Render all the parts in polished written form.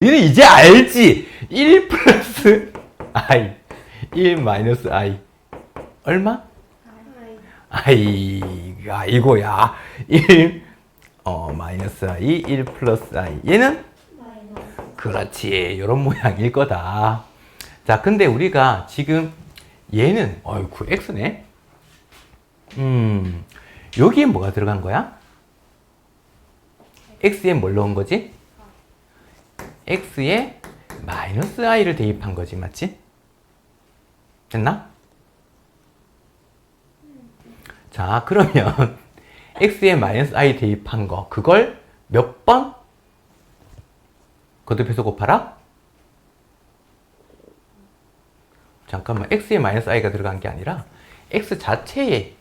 너는 이제 알지? 1 플러스 i, 1 마이너스 i. 얼마? 아이고야. 1, 마이너스 i, 1 플러스 i. 얘는? 그렇지. 요런 모양일 거다. 자, 근데 우리가 지금 얘는, 어이구, x네? 여기에 뭐가 들어간 거야? x에 뭘 넣은 거지? x에 마이너스 i를 대입한 거지, 맞지? 됐나? 자, 그러면 x에 마이너스 i 대입한 거, 그걸 몇 번 거듭해서 곱하라? 잠깐만, x에 마이너스 i가 들어간 게 아니라 x 자체에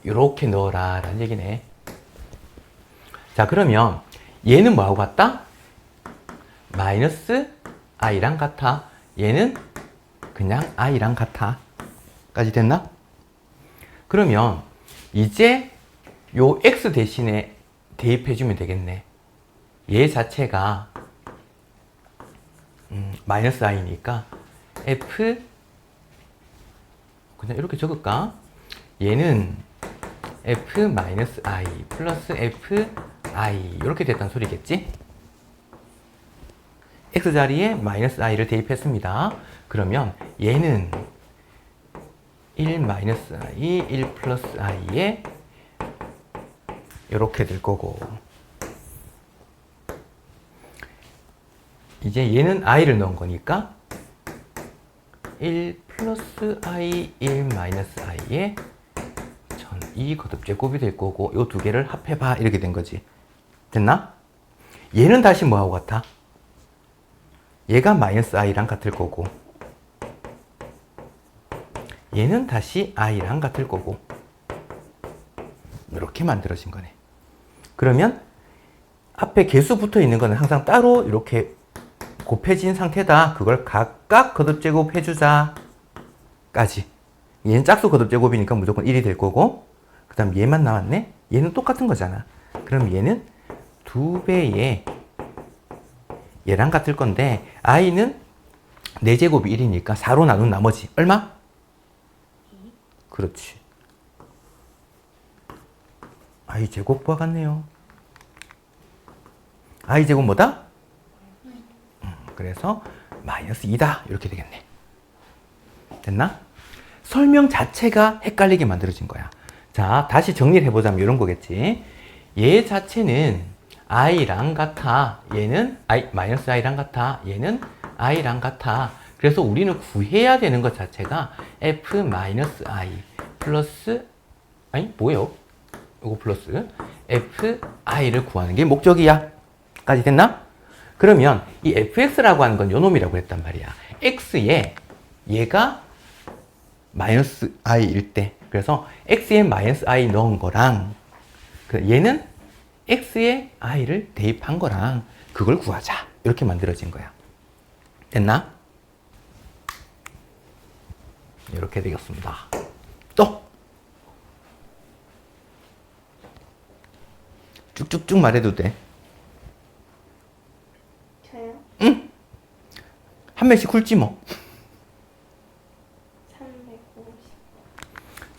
이렇게 넣어라 라는 얘기네. 자, 그러면 얘는 뭐하고 같다? 마이너스 i랑 같아. 얘는 그냥 i랑 같아. 까지 됐나? 그러면 이제 요 x 대신에 대입해주면 되겠네. 얘 자체가 마이너스 i니까 f, 그냥 이렇게 적을까? 얘는 f 마이너스 i 플러스 f i 이렇게 됐다는 소리겠지? x 자리에 마이너스 i를 대입했습니다. 그러면 얘는 1 마이너스 i, 1 플러스 i에 이렇게 될 거고, 이제 얘는 i를 넣은 거니까 1 플러스 i, 1 마이너스 i에 1002 거듭제곱이 될 거고, 요 두 개를 합해봐 이렇게 된 거지. 됐나? 얘는 다시 뭐하고 같아? 얘가 마이너스 i랑 같을 거고, 얘는 다시 i랑 같을 거고, 이렇게 만들어진 거네. 그러면 앞에 개수 붙어 있는 거는 항상 따로 이렇게 곱해진 상태다. 그걸 각각 거듭제곱 해주자 까지. 얘는 짝수 거듭제곱이니까 무조건 1이 될 거고, 그 다음 얘만 나왔네? 얘는 똑같은 거잖아. 그럼 얘는 2배의 얘랑 같을 건데, i는 4제곱이 1이니까 4로 나눈 나머지 얼마? 2. 그렇지. i 제곱과 같네요. i 제곱 뭐다? 그래서 마이너스 2다 이렇게 되겠네. 됐나? 설명 자체가 헷갈리게 만들어진 거야. 자, 다시 정리를 해보자면 이런 거겠지. 얘 자체는 i랑 같아. 얘는 마이너스 i랑 같아. 얘는 i랑 같아. 그래서 우리는 구해야 되는 것 자체가 f 마이너스 i 플러스, 아니 뭐예요? 이거 플러스 f i를 구하는 게 목적이야. 까지 됐나? 그러면 이 fx라고 하는 건 요 놈이라고 했단 말이야. x에 얘가 마이너스 i일 때, 그래서 x에 마이너스 i 넣은 거랑 얘는 x에 i를 대입한 거랑 그걸 구하자 이렇게 만들어진 거야. 됐나? 이렇게 되겠습니다. 또 쭉쭉쭉 말해도 돼. 저요? 응? 한 명씩 굵지 뭐.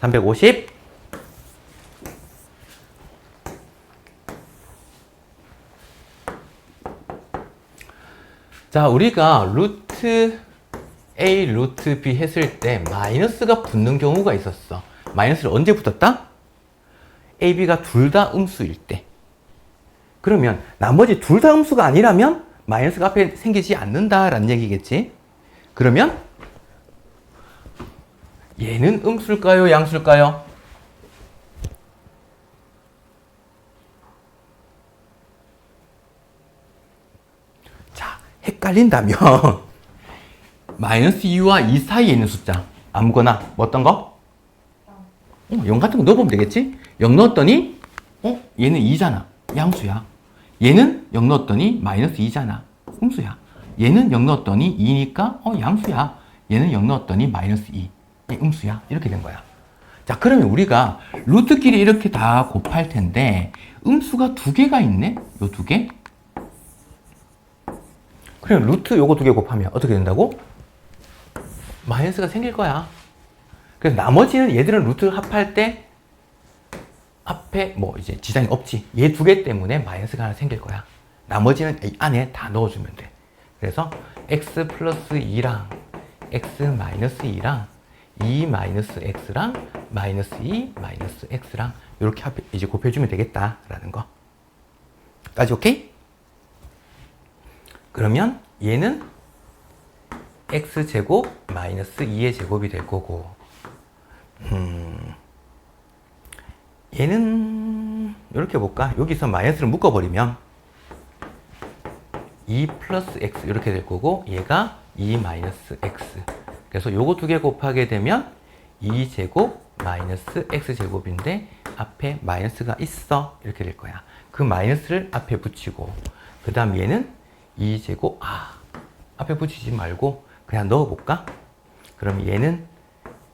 350. 자, 우리가 루트 A, 루트 B 했을 때 마이너스가 붙는 경우가 있었어. 마이너스를 언제 붙었다? A, B가 둘 다 음수일 때. 그러면 나머지 둘 다 음수가 아니라면 마이너스가 앞에 생기지 않는다라는 얘기겠지. 그러면 얘는 음수일까요? 양수일까요? 자, 헷갈린다면 마이너스 2와 2 사이에 있는 숫자 아무거나 뭐 어떤 거? 0 같은 거 넣어보면 되겠지? 0 넣었더니 얘는 2잖아. 양수야. 얘는 0 넣었더니 마이너스 2잖아. 음수야. 얘는 0 넣었더니 2니까 양수야. 얘는 0 넣었더니 마이너스 2. 음수야. 이렇게 된 거야. 자, 그러면 우리가 루트끼리 이렇게 다 곱할 텐데 음수가 두 개가 있네? 요 두 개? 그럼 루트 요거 두 개 곱하면 어떻게 된다고? 마이너스가 생길 거야. 그래서 나머지는 얘들은 루트 합할 때 앞에 뭐 이제 지장이 없지. 얘 두 개 때문에 마이너스가 하나 생길 거야. 나머지는 이 안에 다 넣어주면 돼. 그래서 x 플러스 2랑 x 마이너스 2랑 2 마이너스 x랑 마이너스 2 마이너스 x랑 이렇게 이제 곱해주면 되겠다라는 거. 까지 오케이? 그러면 얘는 x제곱 마이너스 2의 제곱이 될 거고 얘는 이렇게 볼까? 여기서 마이너스를 묶어버리면 2 플러스 x 이렇게 될 거고 얘가 2 마이너스 x 그래서 요거 두 개 곱하게 되면 2제곱 마이너스 x제곱인데 앞에 마이너스가 있어 이렇게 될 거야. 그 마이너스를 앞에 붙이고 그 다음 얘는 2제곱 앞에 붙이지 말고 그냥 넣어볼까? 그럼 얘는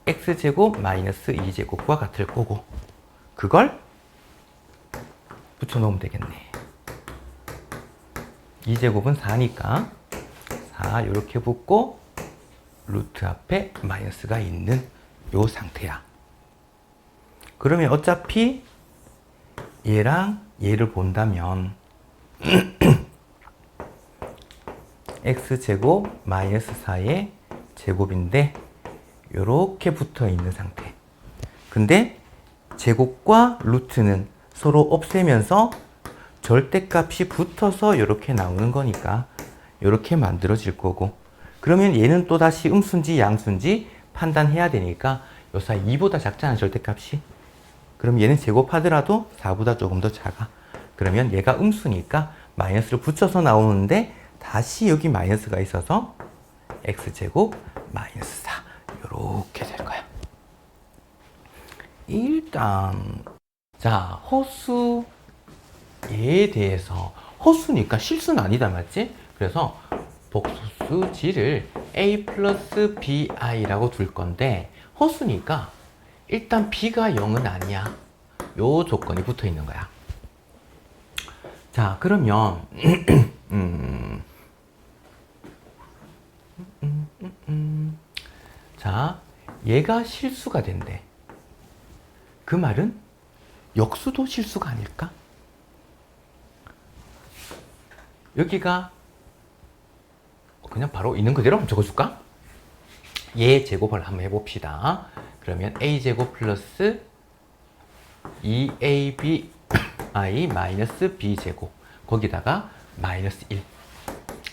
x제곱 마이너스 2제곱과 같을 거고 그걸 붙여놓으면 되겠네. 2제곱은 4니까 4 이렇게 붙고 루트 앞에 마이너스가 있는 요 상태야. 그러면 어차피 얘랑 얘를 본다면 x제곱 마이너스 4의 제곱인데 요렇게 붙어 있는 상태. 근데 제곱과 루트는 서로 없애면서 절대값이 붙어서 이렇게 나오는 거니까 이렇게 만들어질 거고 그러면 얘는 또다시 음수인지 양수인지 판단해야 되니까 요 사이 2보다 작잖아 절대값이. 그럼 얘는 제곱하더라도 4보다 조금 더 작아. 그러면 얘가 음수니까 마이너스를 붙여서 나오는데 다시 여기 마이너스가 있어서 x제곱 마이너스 4 이렇게 될 거야. 일단 자 허수 얘에 대해서 허수니까 실수는 아니다 맞지? 그래서 복소수 g를 a 플러스 bi라고 둘 건데 허수니까 일단 b가 0은 아니야. 요 조건이 붙어 있는 거야. 자 그러면 자 얘가 실수가 된대. 그 말은 역수도 실수가 아닐까? 여기가 그냥 바로 있는 그대로 한번 적어줄까? 얘 제곱을 한번 해봅시다. 그러면 a제곱 플러스 2ab i 마이너스 b제곱 거기다가 마이너스 1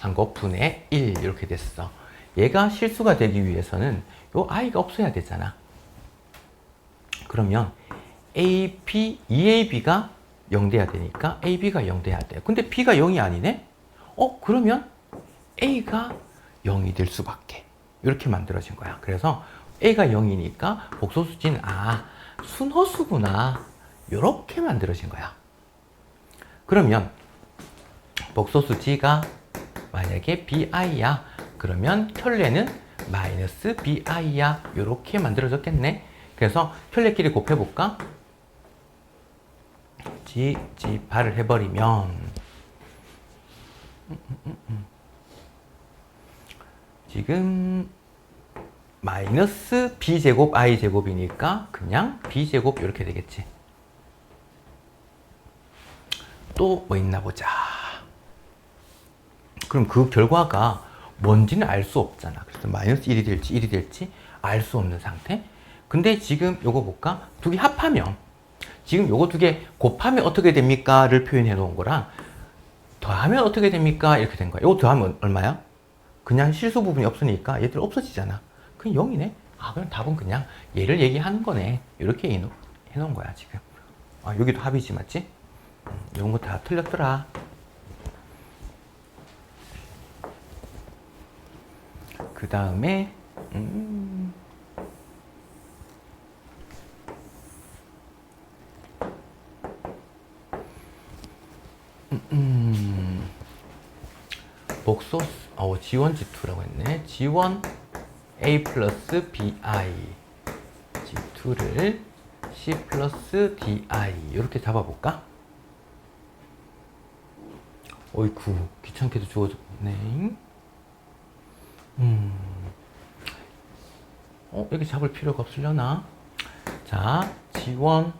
한 거 분의 1 이렇게 됐어. 얘가 실수가 되기 위해서는 요 i가 없어야 되잖아. 그러면 ab, 2ab가 0 돼야 되니까 ab가 0 돼야 돼. 근데 b가 0이 아니네? 그러면 a가 0이 될 수밖에. 이렇게 만들어진 거야. 그래서 a가 0이니까 복소수지는 순허수구나. 이렇게 만들어진 거야. 그러면 복소수지가 만약에 bi야. 그러면 켤레는 마이너스 bi야. 이렇게 만들어졌겠네. 그래서 켤레끼리 곱해볼까? 발을 해버리면 지금 마이너스 b제곱 i제곱이니까 그냥 b제곱 이렇게 되겠지. 또 뭐 있나 보자. 그럼 그 결과가 뭔지는 알 수 없잖아. 그래서 마이너스 1이 될지 1이 될지 알 수 없는 상태. 근데 지금 요거 볼까? 두 개 합하면 지금 요거 두 개 곱하면 어떻게 됩니까? 를 표현해 놓은 거랑 더하면 어떻게 됩니까? 이렇게 된 거야. 요거 더하면 얼마야? 그냥 실수 부분이 없으니까 얘들 없어지잖아. 그냥 0이네. 그럼 답은 그냥 얘를 얘기하는 거네. 이렇게 해놓은 거야 지금. 여기도 합이지 맞지? 이런 거 다 틀렸더라. 그 다음에 복소 G1, G2라고 했네. G1 A 플러스 BI G2를 C 플러스 DI 이렇게 잡아볼까? 어이구 귀찮게도 주어졌네. 여기 잡을 필요가 없으려나? 자, 지원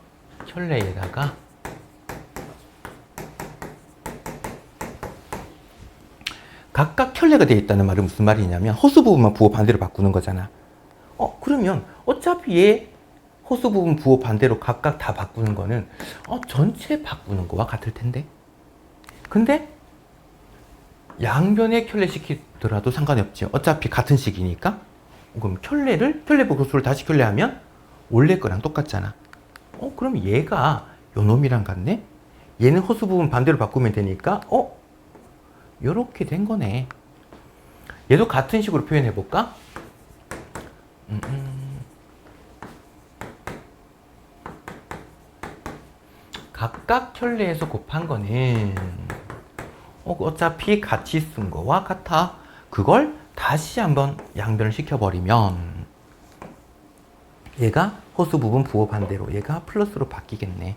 켤레에다가 각각 켤레가 되어 있다는 말은 무슨 말이냐면 호수 부분만 부호 반대로 바꾸는 거잖아. 그러면 어차피 얘 호수 부분 부호 반대로 각각 다 바꾸는 거는 전체 바꾸는 거와 같을 텐데. 근데 양변에 켤레 시키더라도 상관이 없지. 어차피 같은 식이니까. 그럼 켤레 보수를 다시 켤레하면 원래 거랑 똑같잖아. 그럼 얘가 요 놈이랑 같네? 얘는 호수 부분 반대로 바꾸면 되니까 요렇게 된 거네. 얘도 같은 식으로 표현해 볼까? 각각 켤레에서 곱한 거는 어차피 같이 쓴 거와 같아. 그걸 다시 한번 양변을 시켜버리면 얘가 호수 부분 부호 반대로 얘가 플러스로 바뀌겠네.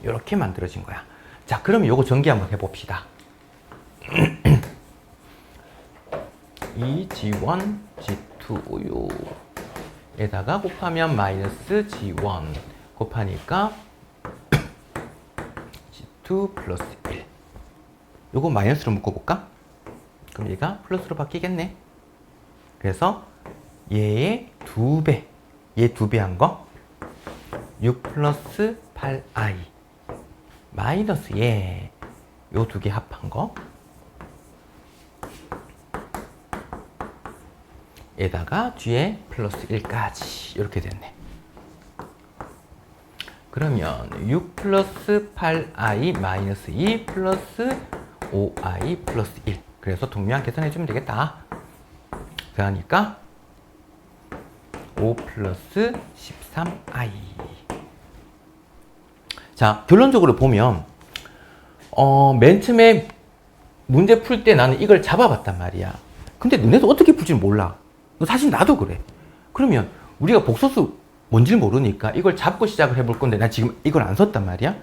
이렇게 만들어진 거야. 자, 그럼 요거 전개 한번 해봅시다. 이 G1, G2 에다가 곱하면 마이너스 G1 곱하니까 G2 플러스 1. 요거 마이너스로 묶어볼까? 그럼 얘가 플러스로 바뀌겠네. 그래서 얘의 2배, 얘 2배 한 거 6 플러스 8i 마이너스 얘 요 두 개 합한 거 에다가 뒤에 플러스 1까지 이렇게 됐네. 그러면 6 플러스 8i 마이너스 2 플러스 5i 플러스 1. 그래서 동묘한 계산해주면 되겠다. 그러니까 5 플러스 13i. 자, 결론적으로 보면 맨 처음에 문제 풀 때 나는 이걸 잡아봤단 말이야. 근데 너네도 어떻게 풀지는 몰라. 사실 나도 그래. 그러면 우리가 복소수 뭔지 모르니까 이걸 잡고 시작을 해볼 건데 나 지금 이걸 안 썼단 말이야.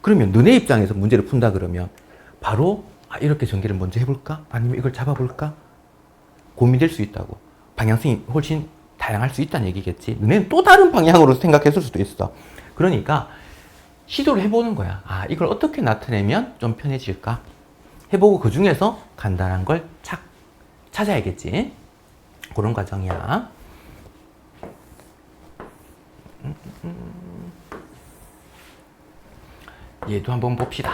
그러면 너네 입장에서 문제를 푼다 그러면 바로 이렇게 전개를 먼저 해볼까? 아니면 이걸 잡아볼까? 고민될 수 있다고. 방향성이 훨씬 다양할 수 있다는 얘기겠지. 너네는 또 다른 방향으로 생각했을 수도 있어. 그러니까 시도를 해보는 거야. 이걸 어떻게 나타내면 좀 편해질까? 해보고 그 중에서 간단한 걸 찾아야겠지. 그런 과정이야. 얘도 한번 봅시다.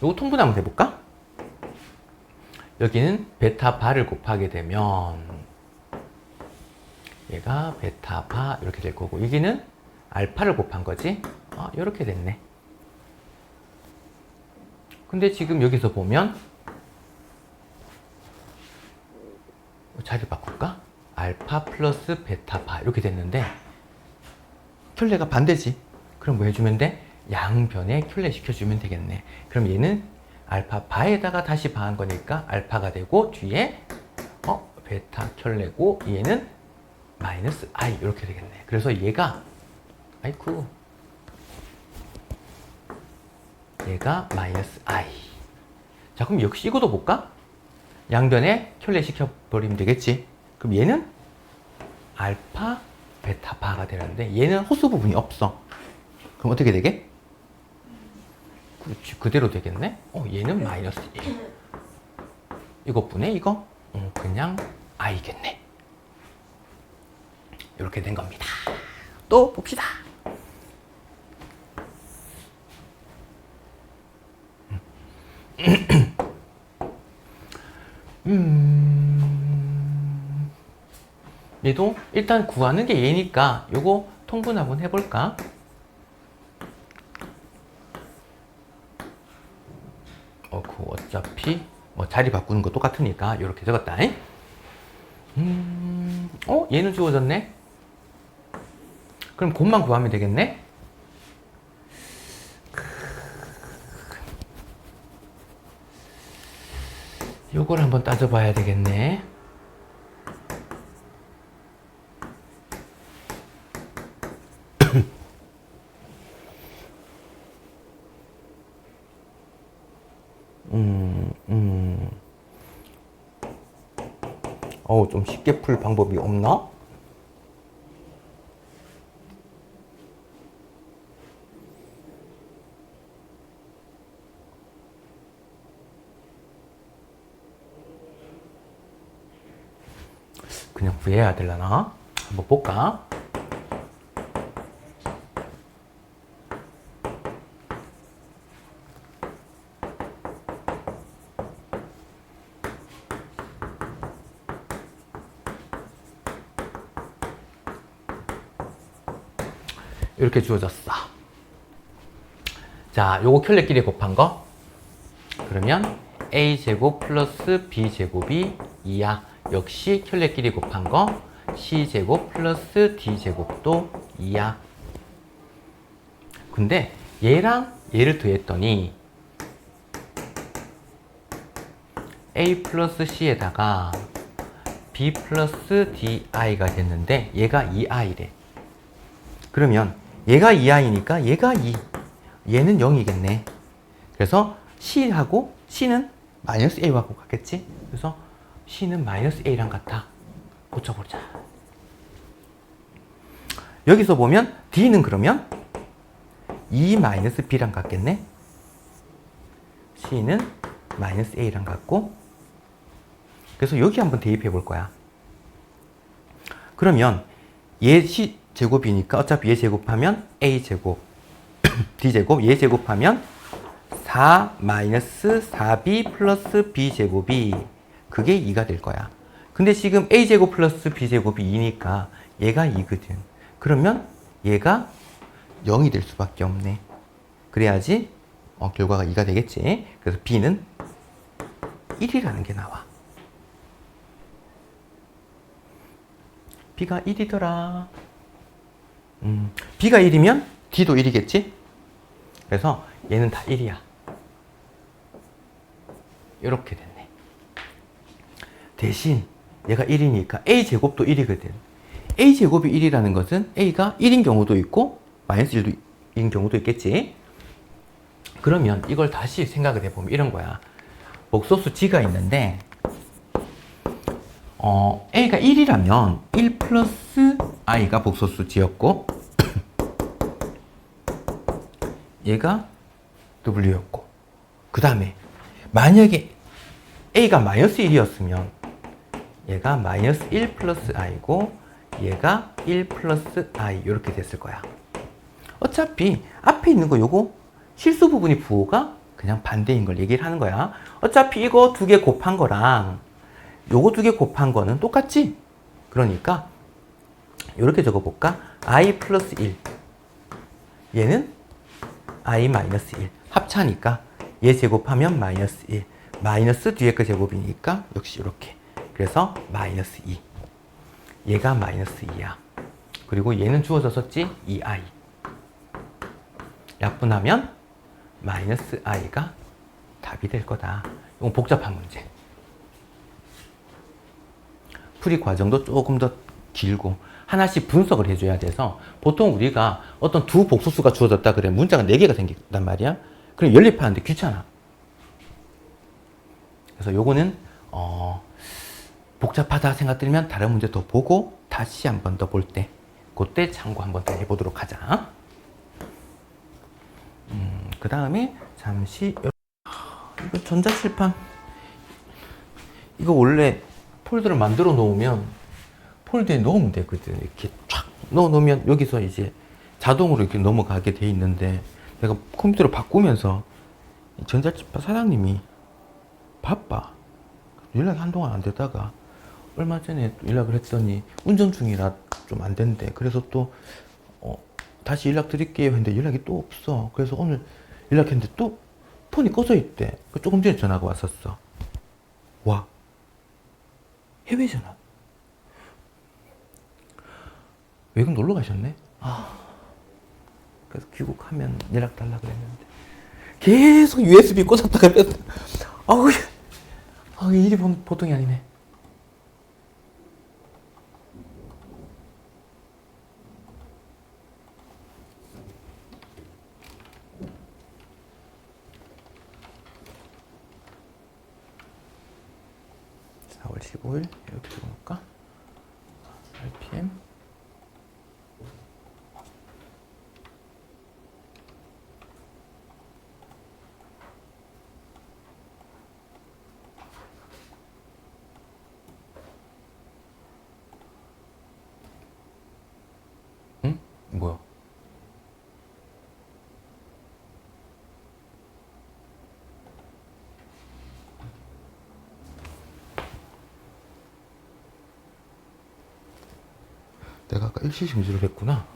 요거 통분 한번 해볼까? 여기는 베타 바를 곱하게 되면 얘가 베타 바 이렇게 될 거고 여기는 알파를 곱한 거지. 이렇게 됐네. 근데 지금 여기서 보면 자리 바꿀까? 알파 플러스 베타 바 이렇게 됐는데 켤레가 반대지. 그럼 뭐 해주면 돼? 양변에 켤레 시켜주면 되겠네. 그럼 얘는 알파 바에다가 다시 바한 거니까 알파가 되고 뒤에 베타 켤레고 얘는 마이너스 i 이렇게 되겠네. 그래서 얘가 얘가 마이너스 i. 자, 그럼 역시 이것도 볼까? 양변에 켤레 시켜버리면 되겠지. 그럼 얘는 알파 베타 바가 되는데 얘는 호수 부분이 없어. 그럼 어떻게 되게? 그렇지, 그대로 되겠네. 얘는 마이너스 1. 이것뿐에 이거? 그냥 i겠네. 이렇게 된 겁니다. 또 봅시다. 얘도 일단 구하는 게 얘니까 요거 통분 한번 해볼까? 어차피 자리 바꾸는 거 똑같으니까 이렇게 적었다. 얘는 주어졌네. 그럼 곱만 구하면 되겠네. 요걸 한번 따져봐야 되겠네. 좀 쉽게 풀 방법이 없나? 그냥 구해야 되려나? 한번 볼까? 이렇게 주어졌어. 자, 요거 켤레끼리 곱한 거. 그러면 a제곱 플러스 b제곱이 2야. 역시 켤레끼리 곱한 거. c제곱 플러스 d제곱도 2야. 근데 얘랑 얘를 더했더니 a 플러스 c에다가 b 플러스 di가 됐는데 얘가 2i래. 그러면 얘가 2i니까 얘가 2, 얘는 0이겠네. 그래서 c하고 c는 마이너스 a하고 같겠지? 그래서 c는 마이너스 a랑 같아. 고쳐보자. 여기서 보면 d는 그러면 2 마이너스 b랑 같겠네. c는 마이너스 a랑 같고, 그래서 여기 한번 대입해 볼 거야. 그러면 얘 c 제곱이니까 어차피 얘 제곱하면 a 제곱 d 제곱, 얘 제곱하면 4 마이너스 4b 플러스 b 제곱이 그게 2가 될 거야. 근데 지금 a 제곱 플러스 b 제곱이 2니까 얘가 2거든. 그러면 얘가 0이 될 수밖에 없네. 그래야지 결과가 2가 되겠지. 그래서 b는 1이라는 게 나와. b가 1이더라. b가 1이면 d도 1이겠지? 그래서 얘는 다 1이야. 이렇게 됐네. 대신 얘가 1이니까 a제곱도 1이거든. a제곱이 1이라는 것은 a가 1인 경우도 있고 마이너스 1인 경우도 있겠지. 그러면 이걸 다시 생각을 해보면 이런 거야. 복소수 g가 있는데 a가 1이라면 1 플러스 i가 복소수 g였고 얘가 w였고, 그 다음에 만약에 a가 마이너스 1이었으면 얘가 마이너스 1 플러스 i고 얘가 1 플러스 i 이렇게 됐을 거야. 어차피 앞에 있는 거 요거 실수 부분이 부호가 그냥 반대인 걸 얘기를 하는 거야. 어차피 이거 두 개 곱한 거랑 요거 두 개 곱한 거는 똑같지? 그러니까 이렇게 적어볼까? i 플러스 1 얘는 i 마이너스 1 합차니까 얘 제곱하면 마이너스 1 마이너스 뒤에 거 제곱이니까 역시 이렇게. 그래서 마이너스 2 얘가 마이너스 2야. 그리고 얘는 주어졌었지? 2i 약분하면 마이너스 i가 답이 될 거다. 이건 복잡한 문제. 풀이 과정도 조금 더 길고 하나씩 분석을 해줘야 돼서, 보통 우리가 어떤 두 복소수가 주어졌다 그래 문자가 4개가 생긴단 말이야. 그럼 연립하는데 귀찮아. 그래서 요거는 복잡하다 생각 들면 다른 문제 더 보고 다시 한 번 더 볼 때 그때 참고 한 번 더 해보도록 하자. 그 다음에 잠시 이거 전자칠판 이거 원래 폴더를 만들어 놓으면 폴더에 넣으면 되거든. 이렇게 쫙 넣어 놓으면 여기서 이제 자동으로 이렇게 넘어가게 돼 있는데, 내가 컴퓨터를 바꾸면서 전자칠판 사장님이 바빠. 연락이 한동안 안 되다가 얼마 전에 연락을 했더니 운전 중이라 좀 안 된대. 그래서 또 다시 연락 드릴게요 했는데 연락이 또 없어. 그래서 오늘 연락했는데 또 폰이 꺼져 있대. 조금 전에 전화가 왔었어. 와, 해외 전화. 외국 놀러 가셨네? 그래서 귀국하면 연락 달라 그랬는데 계속 USB 꽂았다가 뺐다. 이게 일이 보통이 아니네. 자, 4월 15일 이렇게 적어놓을까? RPM 응? 뭐야? 내가 아까 일시 심지를 했구나.